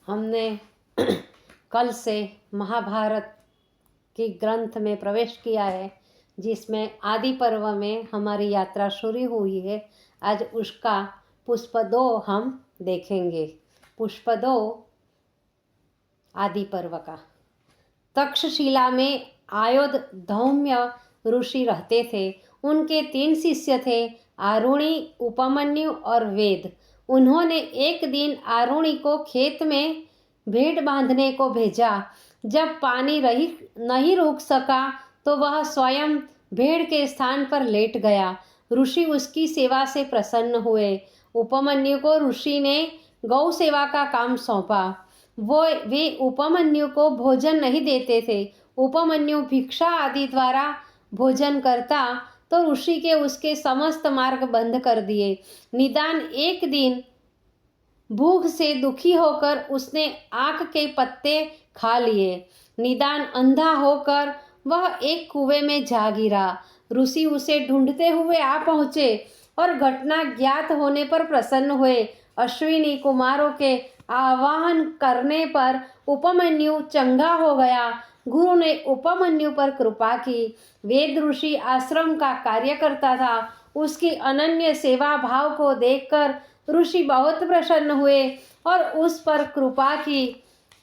हमने कल से महाभारत के ग्रंथ में प्रवेश किया है, जिसमें आदि पर्व में हमारी यात्रा शुरू हुई है। आज उसका पुष्प 2 हम देखेंगे। पुष्प 2 आदि पर्व का। तक्षशिला में आयोध धौम्य ऋषि रहते थे। उनके 3 शिष्य थे, आरुणि, उपमन्यु और वेद। उन्होंने एक दिन आरुणि को खेत में भेड़ बांधने को भेजा। जब पानी नहीं रुक सका तो वह स्वयं भेड़ के स्थान पर लेट गया। ऋषि उसकी सेवा से प्रसन्न हुए। उपमन्यु को ऋषि ने गौ सेवा का काम सौंपा। वे उपमन्यु को भोजन नहीं देते थे। उपमन्यु भिक्षा आदि द्वारा भोजन करता तो ऋषि के उसके समस्त मार्ग बंद कर दिए। निदान एक दिन भूख से दुखी होकर उसने आक के पत्ते खा लिए। निदान अंधा होकर वह एक कुएं में जा गिरा। ऋषि उसे ढूंढते हुए आ पहुँचे और घटना ज्ञात होने पर प्रसन्न हुए। अश्विनी कुमारों के आवाहन करने पर उपमन्यु चंगा हो गया। गुरु ने उपमन्यु पर कृपा की। वेद ऋषि आश्रम का कार्य करता था। उसकी अनन्य सेवा भाव को देखकर ऋषि बहुत प्रसन्न हुए और उस पर कृपा की।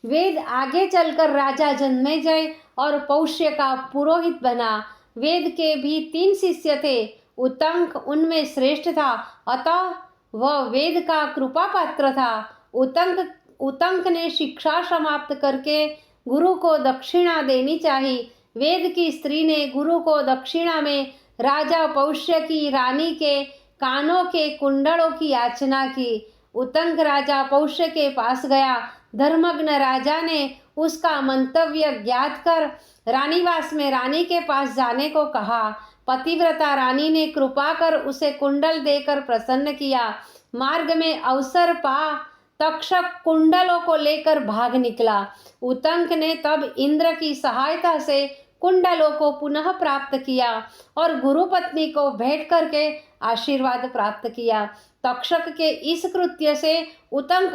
वेद आगे चलकर राजा जन्मेजय और पौष्य का पुरोहित बना। वेद के भी 3 शिष्य थे। उतंक उनमें श्रेष्ठ था, अतः वह वेद का कृपा पात्र था। उतंक ने शिक्षा समाप्त करके गुरु को दक्षिणा देनी चाहिए। वेद की स्त्री ने गुरु को दक्षिणा में राजा पौष्य की रानी के कानों के कुंडलों की याचना की। उतंक राजा पौष्य के पास गया। धर्मग्न राजा ने उसका मंतव्य ज्ञात कर रानीवास में रानी के पास जाने को कहा। पतिव्रता रानी ने कृपा कर उसे कुंडल देकर प्रसन्न किया। मार्ग में अवसर पा तक्षक कुंडलों को लेकर भाग निकला। उतंक ने तब इंद्र की सहायता से कुंडलों को पुनः प्राप्त किया और गुरु पत्नी को भेंट करके आशीर्वाद प्राप्त किया। तक्षक के इस कृत्य से उतंक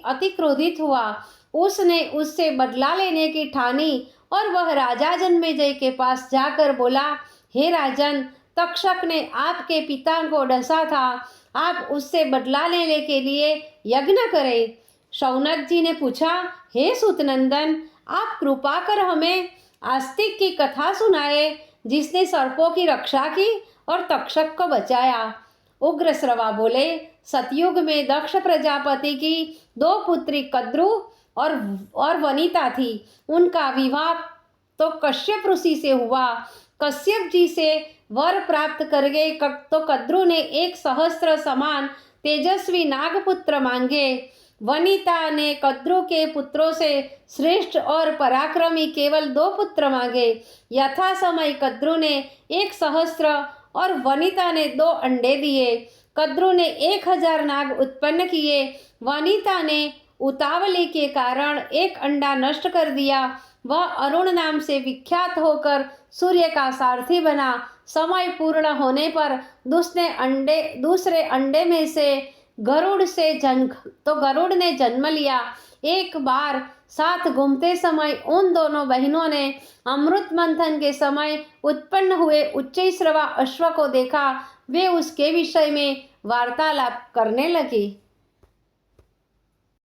अति क्रोधित हुआ। उसने उससे बदला लेने की ठानी और वह राजा जन्मेजय के पास जाकर बोला, हे राजन, तक्षक ने आपके पिता को डसा था। आप उससे बदला लेने के लिए यज्ञ करें। शौनक जी ने पूछा, हे सूतनंदन, आप कृपा कर हमें आस्तिक की कथा सुनाए, जिसने सर्पों की रक्षा की और तक्षक को बचाया। उग्रश्रवा बोले, सतयुग में दक्ष प्रजापति की 2 पुत्री कद्रु और वनिता थी। उनका विवाह तो कश्यप ऋषि से हुआ। कश्यप जी से वर प्राप्त कर गए तो कद्रु ने 1 सहस्त्र समान तेजस्वी नागपुत्र मांगे। वनिता ने कद्रु के पुत्रों से श्रेष्ठ और पराक्रमी केवल 2 पुत्र मांगे। यथा समय कद्रु ने 1 सहस्त्र और वनिता ने 2 अंडे दिए। कद्रु ने 1000 नाग उत्पन्न किए। वनिता ने उतावली के कारण 1 अंडा नष्ट कर दिया। वह अरुण नाम से विख्यात होकर सूर्य का सारथी बना। समय पूर्ण होने पर दूसरे अंडे में से गरुड़ ने जन्म लिया। एक बार साथ घूमते समय उन दोनों बहनों ने अमृत मंथन के समय उत्पन्न हुए उच्चैःश्रवा अश्व को देखा। वे उसके विषय में वार्तालाप करने लगी।